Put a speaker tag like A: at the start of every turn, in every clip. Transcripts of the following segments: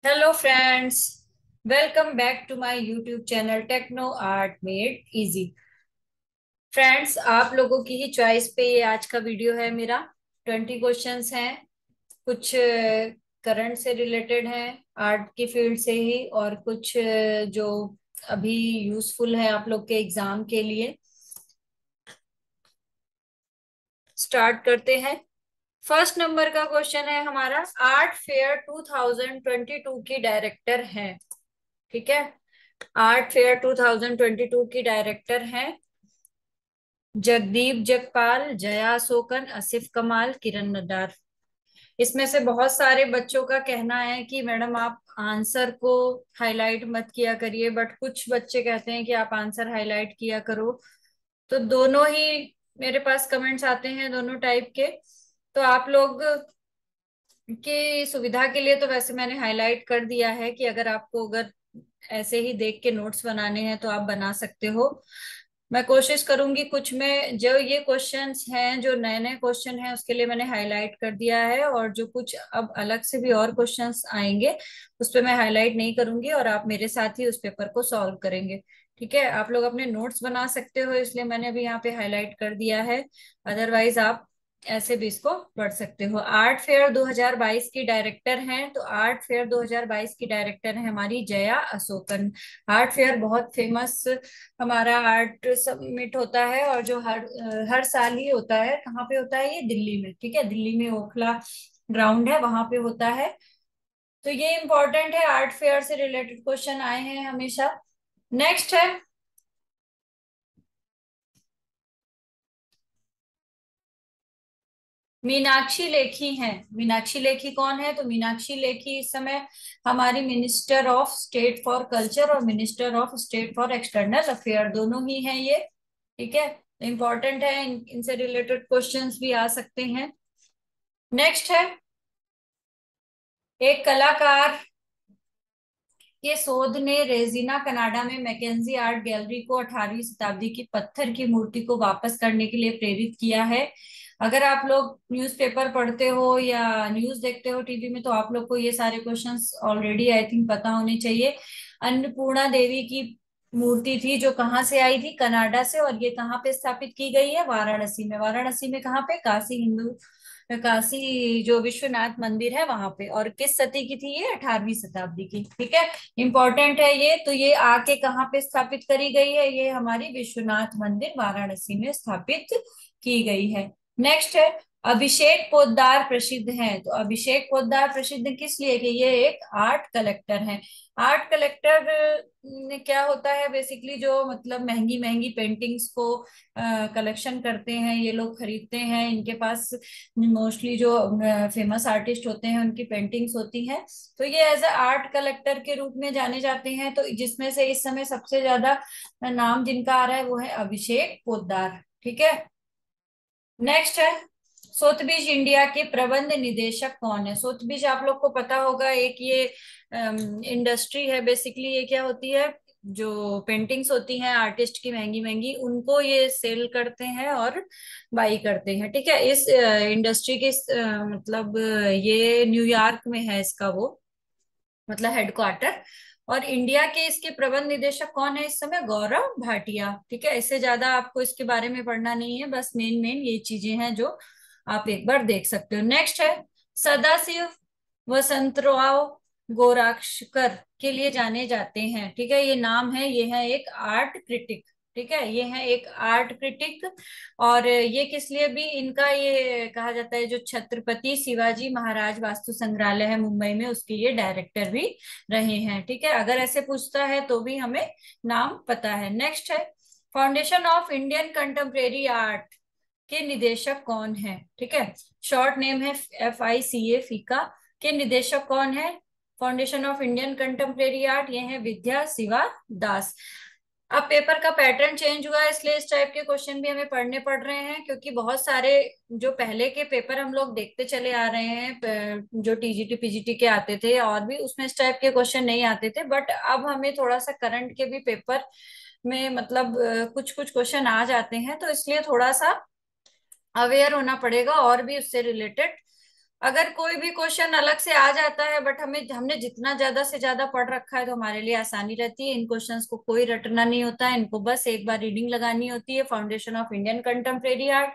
A: Hello friends, welcome back to my YouTube channel techno art made easy. Friends, आप लोगों की ही choice पे ये आज का वीडियो है मेरा। 20 क्वेश्चंस हैं। कुछ करंट से रिलेटेड हैं, आर्ट की फील्ड से ही, और कुछ जो अभी यूजफुल है आप लोग के एग्जाम के लिए। स्टार्ट करते हैं। फर्स्ट नंबर का क्वेश्चन है हमारा, आर्ट फेयर 2022 की डायरेक्टर हैं। ठीक है, आर्ट फेयर 2022 की डायरेक्टर हैं जगदीप जगपाल, जया अशोकन, आसिफ कमाल, किरण नड्डार। इसमें से बहुत सारे बच्चों का कहना है कि मैडम आप आंसर को हाईलाइट मत किया करिए, बट कुछ बच्चे कहते हैं कि आप आंसर हाईलाइट किया करो। तो दोनों ही मेरे पास कमेंट्स आते हैं, दोनों टाइप के। तो आप लोग की सुविधा के लिए तो वैसे मैंने हाईलाइट कर दिया है कि अगर ऐसे ही देख के नोट्स बनाने हैं तो आप बना सकते हो। मैं कोशिश करूंगी, कुछ में जो ये क्वेश्चंस हैं, जो नए नए क्वेश्चन हैं, उसके लिए मैंने हाईलाइट कर दिया है, और जो कुछ अब अलग से भी और क्वेश्चंस आएंगे उस पे मैं हाईलाइट नहीं करूंगी, और आप मेरे साथ ही उस पेपर को सॉल्व करेंगे। ठीक है, आप लोग अपने नोट्स बना सकते हो, इसलिए मैंने अभी यहाँ पे हाईलाइट कर दिया है। अदरवाइज आप ऐसे भी इसको पढ़ सकते हो। आर्ट फेयर 2022 की डायरेक्टर हैं, तो आर्ट फेयर 2022 की डायरेक्टर है हमारी जया अशोकन। आर्ट फेयर बहुत फेमस हमारा आर्ट समिट होता है, और जो हर साल ही होता है। कहाँ पे होता है ये? दिल्ली में। ठीक है, दिल्ली में ओखला ग्राउंड है, वहां पे होता है। तो ये इंपॉर्टेंट है, आर्ट फेयर से रिलेटेड क्वेश्चन आए हैं हमेशा। नेक्स्ट है, मीनाक्षी लेखी हैं। मीनाक्षी लेखी कौन है? तो मीनाक्षी लेखी इस समय हमारी minister of state for culture और minister of state for external affair दोनों ही हैं ये। ठीक है, इंपॉर्टेंट है, इनसे रिलेटेड क्वेश्चंस भी आ सकते हैं। नेक्स्ट है, एक कलाकार के शोध ने रेजिना कनाडा में मैकेंजी आर्ट गैलरी को 18वीं शताब्दी की पत्थर की मूर्ति को वापस करने के लिए प्रेरित किया है। अगर आप लोग न्यूज़पेपर पढ़ते हो या न्यूज़ देखते हो टीवी में, तो आप लोग को ये सारे क्वेश्चंस ऑलरेडी आई थिंक पता होने चाहिए। अन्नपूर्णा देवी की मूर्ति थी, जो कहाँ से आई थी? कनाडा से। और ये कहाँ पे स्थापित की गई है? वाराणसी में। वाराणसी में कहाँ पे? काशी जो विश्वनाथ मंदिर है वहां पे। और किस सदी की थी ये? 18वीं शताब्दी की। ठीक है, इंपॉर्टेंट है ये। तो ये आके कहाँ पे स्थापित करी गई है? ये हमारी विश्वनाथ मंदिर वाराणसी में स्थापित की गई है। नेक्स्ट है, अभिषेक पोद्दार प्रसिद्ध हैं। तो अभिषेक पोद्दार प्रसिद्ध किस लिए? कि ये एक आर्ट कलेक्टर हैं। आर्ट कलेक्टर ने क्या होता है बेसिकली, जो मतलब महंगी महंगी पेंटिंग्स को कलेक्शन करते हैं, ये लोग खरीदते हैं। इनके पास मोस्टली जो फेमस आर्टिस्ट होते हैं उनकी पेंटिंग्स होती हैं। तो ये एज अ आर्ट कलेक्टर के रूप में जाने जाते हैं। तो जिसमें से इस समय सबसे ज्यादा नाम जिनका आ रहा है वो है अभिषेक पोद्दार। ठीक है, नेक्स्ट है, सोथबीज इंडिया के प्रबंध निदेशक कौन है? सोथबीज आप लोग को पता होगा, एक ये इंडस्ट्री है। बेसिकली ये क्या होती है, जो पेंटिंग्स होती हैं आर्टिस्ट की महंगी महंगी, उनको ये सेल करते हैं और बाई करते हैं। ठीक है, इस इंडस्ट्री के मतलब ये न्यूयॉर्क में है इसका वो मतलब हेडक्वार्टर। और इंडिया के इसके प्रबंध निदेशक कौन है इस समय? गौरव भाटिया। ठीक है, इससे ज्यादा आपको इसके बारे में पढ़ना नहीं है, बस मेन मेन ये चीजें हैं जो आप एक बार देख सकते हो। नेक्स्ट है, सदाशिव वसंतराव गोराक्षकर के लिए जाने जाते हैं। ठीक है, ये नाम है, ये है एक आर्ट क्रिटिक। ठीक है, ये है एक आर्ट क्रिटिक। और ये किस लिए भी इनका ये कहा जाता है, जो छत्रपति शिवाजी महाराज वास्तु संग्रहालय है मुंबई में, उसके ये डायरेक्टर भी रहे हैं। ठीक है, अगर ऐसे पूछता है तो भी हमें नाम पता है। नेक्स्ट है, foundation of Indian contemporary art के निदेशक कौन है? ठीक है, शॉर्ट नेम है FICA, फीका। के निदेशक कौन है? Foundation of Indian contemporary art, ये है विद्या शिवा दास। अब पेपर का पैटर्न चेंज हुआ है, इसलिए इस टाइप के क्वेश्चन भी हमें पढ़ने पड़ रहे हैं, क्योंकि बहुत सारे जो पहले के पेपर हम लोग देखते चले आ रहे हैं, जो TGT PGT के आते थे, और भी उसमें इस टाइप के क्वेश्चन नहीं आते थे। बट अब हमें थोड़ा सा करंट के भी पेपर में मतलब कुछ कुछ क्वेश्चन आ जाते हैं, तो इसलिए थोड़ा सा अवेयर होना पड़ेगा और भी उससे रिलेटेड। अगर कोई भी क्वेश्चन अलग से आ जाता है, बट हमें हमने जितना ज्यादा से ज्यादा पढ़ रखा है तो हमारे लिए आसानी रहती है। इन क्वेश्चंस को कोई रटना नहीं होता है, इनको बस एक बार रीडिंग लगानी होती है, foundation of Indian contemporary art.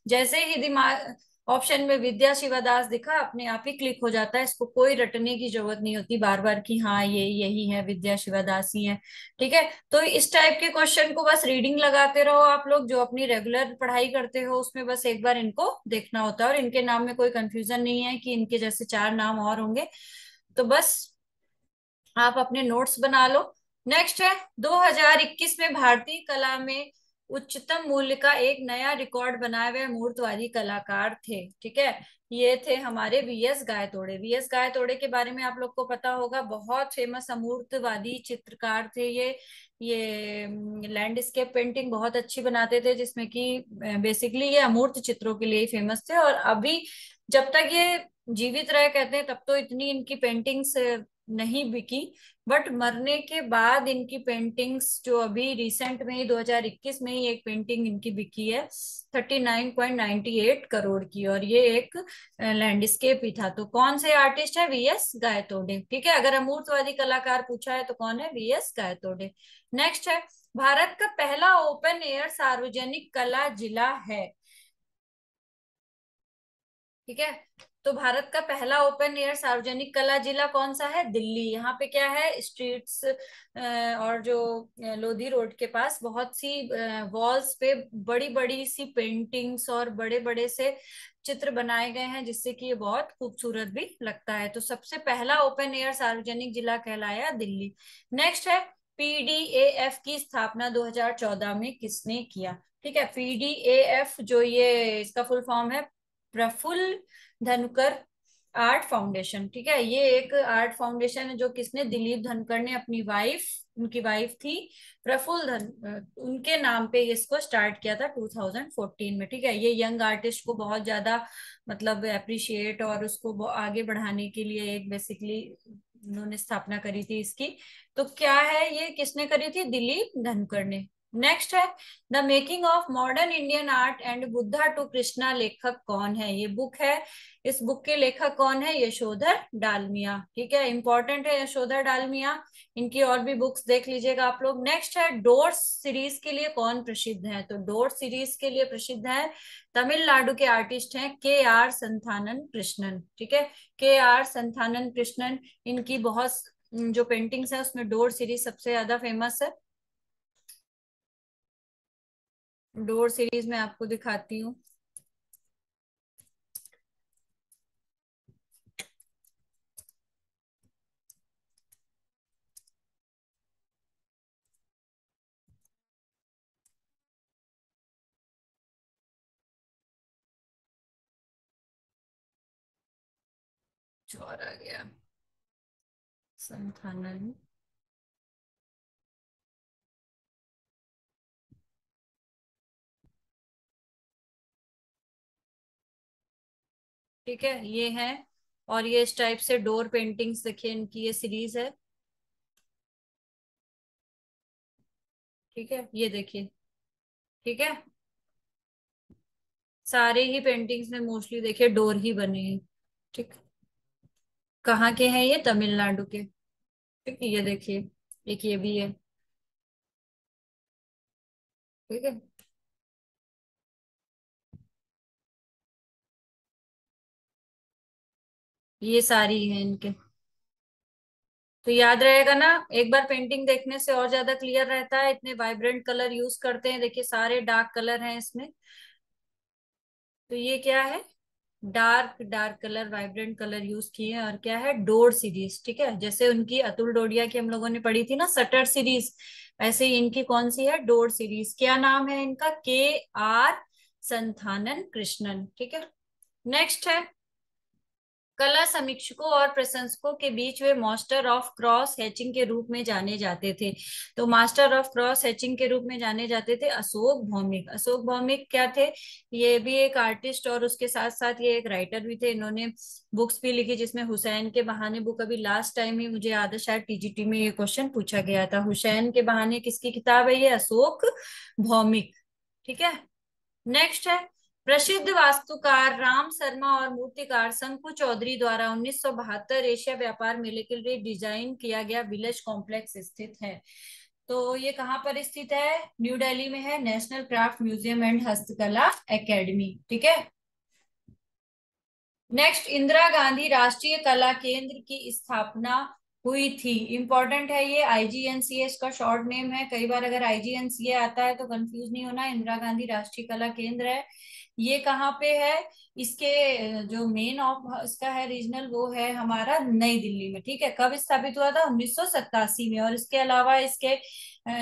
A: जैसे ही दिमाग ऑप्शन में विद्या शिवादास दिखा, अपने आप ही क्लिक हो जाता है, इसको कोई रटने की जरूरत नहीं होती बार बार कि हाँ ये यही है, विद्या शिवादास ही है। ठीक है, तो इस टाइप के क्वेश्चन को बस रीडिंग लगाते रहो आप लोग, जो अपनी रेगुलर पढ़ाई करते हो उसमें बस एक बार इनको देखना होता है। और इनके नाम में कोई कंफ्यूजन नहीं है कि इनके जैसे चार नाम और होंगे, तो बस आप अपने नोट्स बना लो। नेक्स्ट है, 2021 में भारतीय कला में उच्चतम मूल्य का एक नया रिकॉर्ड बनाए हुए मूर्तवादी कलाकार थे। ठीक है, ये थे हमारे वीएस गायतोड़े। वीएस गायतोड़े के बारे में आप लोग को पता होगा, बहुत फेमस अमूर्तवादी चित्रकार थे ये लैंडस्केप पेंटिंग बहुत अच्छी बनाते थे, जिसमें कि बेसिकली ये अमूर्त चित्रों के लिए फेमस थे। और अभी जब तक ये जीवित रहे, कहते हैं, तब तो इतनी इनकी पेंटिंग्स नहीं बिकी, बट मरने के बाद इनकी पेंटिंग्स, जो अभी रिसेंट में ही 2021 में ही एक पेंटिंग इनकी बिकी है 39.98 करोड़ की, और ये एक लैंडस्केप ही था। तो कौन से आर्टिस्ट है? वीएस गायतोड़े। ठीक है, अगर अमूर्तवादी कलाकार पूछा है तो कौन है? वीएस गायतोड़े। नेक्स्ट है, भारत का पहला ओपन एयर सार्वजनिक कला जिला है। ठीक है, तो भारत का पहला ओपन एयर सार्वजनिक कला जिला कौन सा है? दिल्ली। यहाँ पे क्या है, स्ट्रीट्स और जो लोधी रोड के पास बहुत सी वॉल्स पे बड़ी बड़ी सी पेंटिंग्स और बड़े बड़े से चित्र बनाए गए हैं, जिससे कि ये बहुत खूबसूरत भी लगता है। तो सबसे पहला ओपन एयर सार्वजनिक जिला कहलाया दिल्ली। नेक्स्ट है, पीडीएएफ की स्थापना 2014 में किसने किया? ठीक है, पीडीएएफ जो ये इसका फुल फॉर्म है, प्रफुल्ल धनकर आर्ट फाउंडेशन। ठीक है, ये एक आर्ट फाउंडेशन है जो किसने, दिलीप धनकर ने अपनी वाइफ, उनकी वाइफ थी प्रफुल्ल उनके नाम पे इसको स्टार्ट किया था 2014 में। ठीक है, ये यंग आर्टिस्ट को बहुत ज्यादा मतलब अप्रिशिएट और उसको आगे बढ़ाने के लिए एक बेसिकली उन्होंने स्थापना करी थी इसकी। तो क्या है, ये किसने करी थी? दिलीप धनकर ने। नेक्स्ट है, the making of modern Indian art and Buddha to Krishna लेखक कौन है? ये बुक है, इस बुक के लेखक कौन है? यशोधर डालमिया। ठीक है, इंपॉर्टेंट है यशोधर डालमिया, इनकी और भी बुक्स देख लीजिएगा आप लोग। नेक्स्ट है, डोर्स सीरीज के लिए कौन प्रसिद्ध है? तो डोर्स सीरीज के लिए प्रसिद्ध है, तमिलनाडु के आर्टिस्ट हैं के आर संथानन कृष्णन। ठीक है, के आर संथानन कृष्णन, इनकी बहुत जो पेंटिंग्स है उसमें डोर सीरीज सबसे ज्यादा फेमस है। डोर सीरीज में आपको दिखाती हूँ। चौर आ गया, संथानन। ठीक है, ये है, और ये इस टाइप से डोर पेंटिंग्स देखिए, इनकी ये सीरीज है। ठीक है, ये देखिए। ठीक है, सारे ही पेंटिंग्स में मोस्टली देखिए डोर ही बने हैं। ठीक, कहाँ के हैं ये? तमिलनाडु के। ठीक है, ये देखिए, एक ये भी है। ठीक है, ये सारी है इनके। तो याद रहेगा ना, एक बार पेंटिंग देखने से और ज्यादा क्लियर रहता है, इतने वाइब्रेंट कलर यूज करते हैं, देखिए सारे डार्क कलर हैं इसमें। तो ये क्या है? Dark dark colour, vibrant colour use किए हैं। और क्या है? Door series. ठीक है, जैसे उनकी अतुल डोडिया की हम लोगों ने पढ़ी थी ना, सटर सीरीज, ऐसे ही इनकी कौन सी है? Door series. क्या नाम है इनका? के आर संथानन कृष्णन। ठीक है, नेक्स्ट है, कला समीक्षकों और प्रशंसकों के बीच वे मास्टर ऑफ क्रॉस हैचिंग के रूप में जाने जाते थे। तो मास्टर ऑफ क्रॉस हैचिंग के रूप में जाने जाते थे अशोक भौमिक। अशोक भौमिक क्या थे? ये भी एक आर्टिस्ट और उसके साथ साथ ये एक राइटर भी थे। इन्होंने बुक्स भी लिखी, जिसमें हुसैन के बहाने बुक, अभी लास्ट टाइम ही मुझे याद है शायद टीजीटी में ये क्वेश्चन पूछा गया था। हुसैन के बहाने किसकी किताब है ये? अशोक भौमिक। ठीक है, नेक्स्ट है, प्रसिद्ध वास्तुकार राम शर्मा और मूर्तिकार शंकु चौधरी द्वारा 1972 एशिया व्यापार मेले के लिए डिजाइन किया गया विलेज कॉम्प्लेक्स स्थित है। तो ये कहाँ पर स्थित है? न्यू दिल्ली में है, नेशनल क्राफ्ट म्यूजियम एंड हस्तकला एकेडमी। ठीक है। नेक्स्ट, इंदिरा गांधी राष्ट्रीय कला केंद्र की स्थापना हुई थी। इंपॉर्टेंट है ये, आईजीएनसीए का शॉर्ट नेम है। कई बार अगर आईजीएनसीए आता है तो कंफ्यूज नहीं होना, इंदिरा गांधी राष्ट्रीय कला केंद्र है। ये कहाँ पे है? इसके जो मेन ऑफ इसका है रीजनल, वो है हमारा नई दिल्ली में। ठीक है। कब स्थापित हुआ था? 1987 में। और इसके अलावा इसके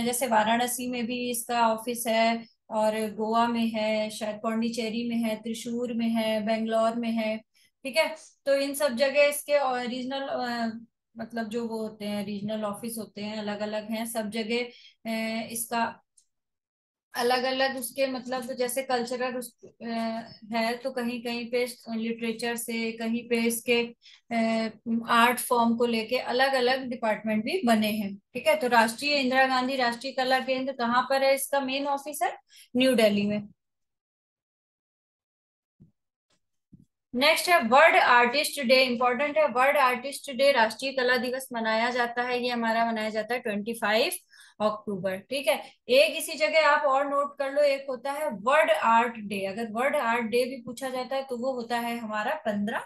A: जैसे वाराणसी में भी इसका ऑफिस है, और गोवा में है, शायद पौंडीचेरी में है, त्रिशूर में है, बेंगलोर में है। ठीक है। तो इन सब जगह इसके रीजनल मतलब जो वो होते हैं रीजनल ऑफिस होते हैं, अलग अलग हैं सब जगह। इसका अलग अलग उसके मतलब, तो जैसे कल्चरल है तो कहीं कहीं पे लिटरेचर से, कहीं पे इसके आर्ट फॉर्म को लेके अलग अलग डिपार्टमेंट भी बने हैं। ठीक है। तो राष्ट्रीय इंदिरा गांधी राष्ट्रीय कला केंद्र कहाँ पर है? इसका मेन ऑफिस है न्यू दिल्ली में। नेक्स्ट है वर्ल्ड आर्टिस्ट डे। इंपॉर्टेंट है, वर्ल्ड आर्टिस्ट डे, राष्ट्रीय कला दिवस मनाया जाता है, ये हमारा मनाया जाता है 25 अक्टूबर। ठीक है। एक इसी जगह आप और नोट कर लो, एक होता है वर्ल्ड आर्ट डे। अगर वर्ल्ड आर्ट डे भी पूछा जाता है तो वो होता है हमारा 15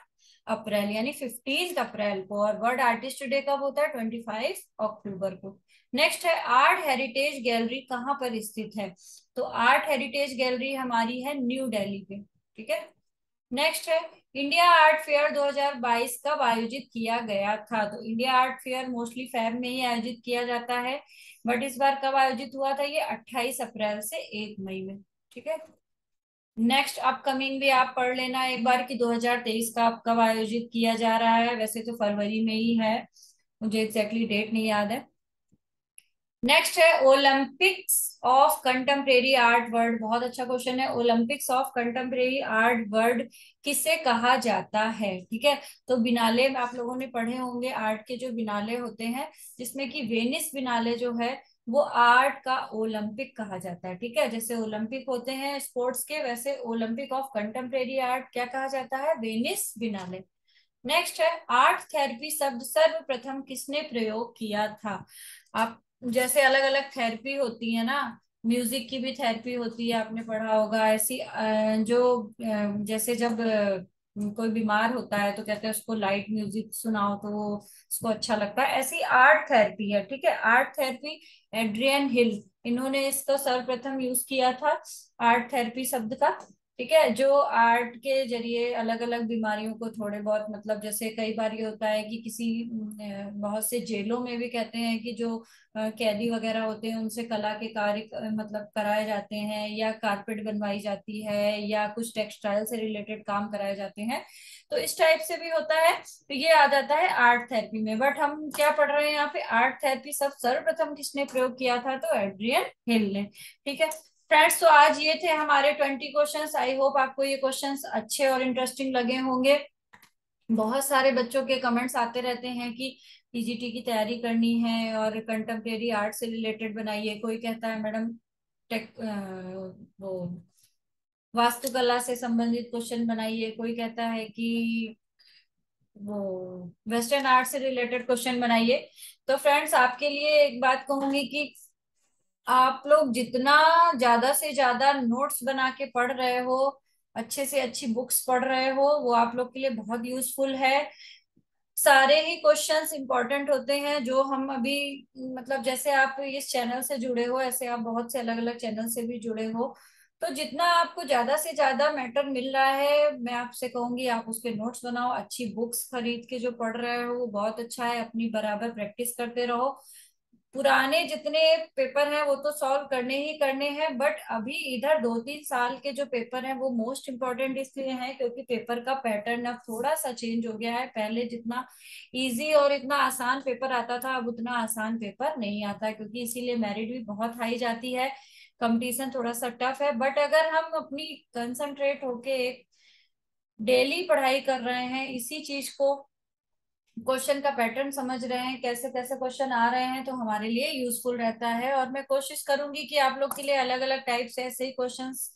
A: अप्रैल, यानी 15 अप्रैल को। और वर्ल्ड आर्टिस्ट डे कब होता है? 25 अक्टूबर को। नेक्स्ट है आर्ट हेरिटेज गैलरी कहाँ पर स्थित है? तो आर्ट हेरिटेज गैलरी हमारी है न्यू दिल्ली पे। ठीक है। नेक्स्ट है इंडिया आर्ट फेयर 2022 कब आयोजित किया गया था? तो India art fair mostly Feb में ही आयोजित किया जाता है, बट इस बार कब आयोजित हुआ था? ये 28 अप्रैल से 1 मई में। ठीक है। नेक्स्ट अपकमिंग भी आप पढ़ लेना एक बार कि 2023 का कब आयोजित किया जा रहा है। वैसे तो फरवरी में ही है, मुझे एग्जैक्टली डेट नहीं याद है। नेक्स्ट है Olympics of contemporary art world. बहुत अच्छा क्वेश्चन है। Olympics of contemporary art world किसे कहा जाता है? ठीक है। तो बिनाले आप लोगों ने पढ़े होंगे, आर्ट के जो बिनाले होते हैं, जिसमें कि वेनिस बिनाले जो है वो आर्ट का ओलंपिक कहा जाता है। ठीक है। जैसे ओलंपिक होते हैं स्पोर्ट्स के, वैसे ओलंपिक ऑफ कंटेम्प्रेरी आर्ट क्या कहा जाता है? वेनिस बिनाले। नेक्स्ट है आर्ट थेरेपी शब्द सर्वप्रथम किसने प्रयोग किया था? आप जैसे अलग अलग थेरेपी होती है ना, म्यूजिक की भी थेरेपी होती है, आपने पढ़ा होगा ऐसी जो जैसे जब कोई बीमार होता है तो कहते हैं उसको लाइट म्यूजिक सुनाओ तो वो उसको अच्छा लगता है, ऐसी आर्ट थेरेपी है। ठीक है। आर्ट थेरेपी एड्रियन हिल, इन्होंने इसका सर्वप्रथम यूज किया था आर्ट थेरेपी शब्द का। ठीक है। जो आर्ट के जरिए अलग अलग बीमारियों को थोड़े बहुत, मतलब जैसे कई बार ये होता है कि किसी बहुत से जेलों में भी कहते हैं कि जो कैदी वगैरह होते हैं उनसे कला के कार्य मतलब कराए जाते हैं, या कारपेट बनवाई जाती है, या कुछ टेक्सटाइल से रिलेटेड काम कराए जाते हैं। तो इस टाइप से भी होता है, तो ये आ जाता है आर्ट थेरेपी में। बट हम क्या पढ़ रहे हैं यहाँ पे? आर्ट थेरेपी सब सर्वप्रथम किसने प्रयोग किया था? तो एड्रियन हिल ने। ठीक है फ्रेंड्स, तो आज ये थे हमारे 20 क्वेश्चंस। आई होप आपको ये क्वेश्चंस अच्छे और इंटरेस्टिंग लगे होंगे। बहुत सारे बच्चों के कमेंट्स आते रहते हैं कि पीजीटी की तैयारी करनी है और कंटेम्प्रेरी आर्ट से रिलेटेड बनाइए। कोई कहता है मैडम टेक वो वास्तुकला से संबंधित क्वेश्चन बनाइए, कोई कहता है कि वो वेस्टर्न आर्ट से रिलेटेड क्वेश्चन बनाइए। तो फ्रेंड्स, आपके लिए एक बात कहूंगी कि आप लोग जितना ज्यादा से ज्यादा नोट्स बना के पढ़ रहे हो, अच्छे से अच्छी बुक्स पढ़ रहे हो, वो आप लोग के लिए बहुत यूजफुल है। सारे ही क्वेश्चंस इंपॉर्टेंट होते हैं जो हम अभी, मतलब जैसे आप इस चैनल से जुड़े हो, ऐसे आप बहुत से अलग अलग चैनल से भी जुड़े हो। तो जितना आपको ज्यादा से ज्यादा मैटर मिल रहा है, मैं आपसे कहूंगी आप उसके नोट्स बनाओ, अच्छी बुक्स खरीद के जो पढ़ रहे हो वो बहुत अच्छा है, अपनी बराबर प्रैक्टिस करते रहो। पुराने जितने पेपर हैं वो तो सॉल्व करने ही करने हैं, बट अभी इधर 2-3 साल के जो पेपर हैं वो मोस्ट इम्पोर्टेंट इसलिए हैं क्योंकि पेपर का पैटर्न अब थोड़ा सा चेंज हो गया है। पहले जितना इजी और इतना आसान पेपर आता था, अब उतना आसान पेपर नहीं आता है, क्योंकि इसीलिए मेरिट भी बहुत हाई जाती है, कंपटीशन थोड़ा सा टफ है। बट अगर हम अपनी कंसंट्रेट होके एक डेली पढ़ाई कर रहे हैं, इसी चीज को, क्वेश्चन का पैटर्न समझ रहे हैं, कैसे कैसे क्वेश्चन आ रहे हैं, तो हमारे लिए यूजफुल रहता है। और मैं कोशिश करूंगी कि आप लोग के लिए अलग अलग टाइप से ऐसे ही क्वेश्चंस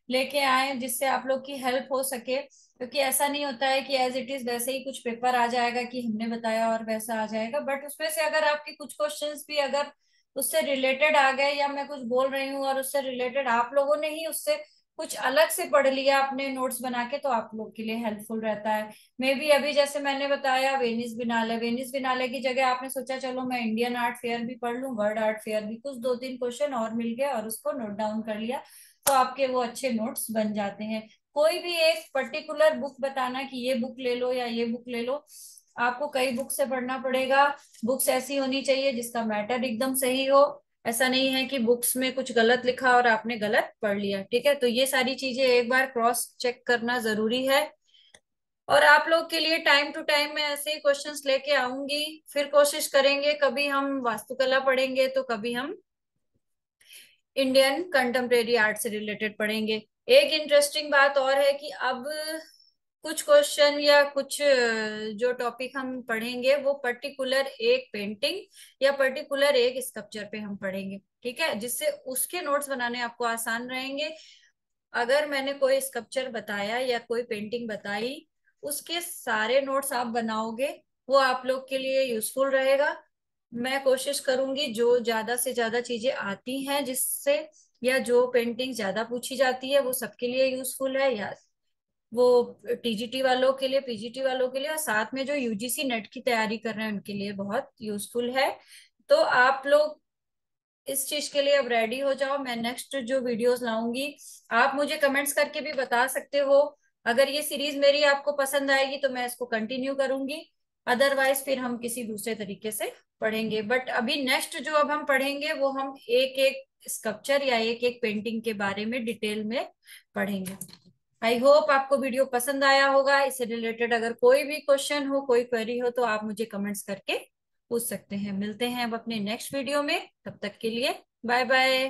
A: लेके आए जिससे आप लोग की हेल्प हो सके, क्योंकि ऐसा नहीं होता है कि एज इट इज वैसे ही कुछ पेपर आ जाएगा कि हमने बताया और वैसा आ जाएगा, बट उसमें से अगर आपके कुछ क्वेश्चंस भी अगर उससे रिलेटेड आ गए, या मैं कुछ बोल रही हूँ और उससे रिलेटेड आप लोगों ने ही उससे कुछ अलग से पढ़ लिया अपने नोट्स बना के, तो आप लोग के लिए हेल्पफुल रहता है। मे बी अभी जैसे मैंने बताया वेनिस बिनाले की जगह आपने सोचा चलो मैं इंडियन आर्ट फेयर भी पढ़ लूं, वर्ल्ड आर्ट फेयर भी, कुछ दो तीन क्वेश्चन और मिल गया और उसको नोट डाउन कर लिया, तो आपके वो अच्छे नोट्स बन जाते हैं। कोई भी एक पर्टिकुलर बुक बताना कि ये बुक ले लो या ये बुक ले लो, आपको कई बुक से पढ़ना पड़ेगा। बुक्स ऐसी होनी चाहिए जिसका मैटर एकदम सही हो, ऐसा नहीं है कि बुक्स में कुछ गलत लिखा और आपने गलत पढ़ लिया। ठीक है, तो ये सारी चीजें एक बार क्रॉस चेक करना जरूरी है। और आप लोग के लिए टाइम टू टाइम मैं ऐसे ही क्वेश्चंस लेके आऊंगी। फिर कोशिश करेंगे, कभी हम वास्तुकला पढ़ेंगे तो कभी हम इंडियन कंटेम्प्रेरी आर्ट से रिलेटेड पढ़ेंगे। एक इंटरेस्टिंग बात और है कि अब कुछ क्वेश्चन या कुछ जो टॉपिक हम पढ़ेंगे वो पर्टिकुलर एक पेंटिंग या पर्टिकुलर एक स्कल्पचर पे हम पढ़ेंगे। ठीक है, जिससे उसके नोट्स बनाने आपको आसान रहेंगे। अगर मैंने कोई स्कल्पचर बताया या कोई पेंटिंग बताई, उसके सारे नोट्स आप बनाओगे, वो आप लोग के लिए यूजफुल रहेगा। मैं कोशिश करूंगी जो ज्यादा से ज्यादा चीजें आती हैं जिससे, या जो पेंटिंग ज्यादा पूछी जाती है वो सबके लिए यूजफुल है, या वो टीजीटी वालों के लिए, पीजीटी वालों के लिए, और साथ में जो यूजीसी नेट की तैयारी कर रहे हैं उनके लिए बहुत यूजफुल है। तो आप लोग इस चीज के लिए अब रेडी हो जाओ। मैं नेक्स्ट जो वीडियोस लाऊंगी, आप मुझे कमेंट्स करके भी बता सकते हो। अगर ये सीरीज मेरी आपको पसंद आएगी तो मैं इसको कंटिन्यू करूंगी, अदरवाइज फिर हम किसी दूसरे तरीके से पढ़ेंगे। बट अभी नेक्स्ट जो अब हम पढ़ेंगे वो हम एक एक स्कल्पचर या एक एक पेंटिंग के बारे में डिटेल में पढ़ेंगे। आई होप आपको वीडियो पसंद आया होगा। इससे रिलेटेड अगर कोई भी क्वेश्चन हो, कोई क्वेरी हो, तो आप मुझे कमेंट्स करके पूछ सकते हैं। मिलते हैं अब अपने नेक्स्ट वीडियो में, तब तक के लिए बाय बाय।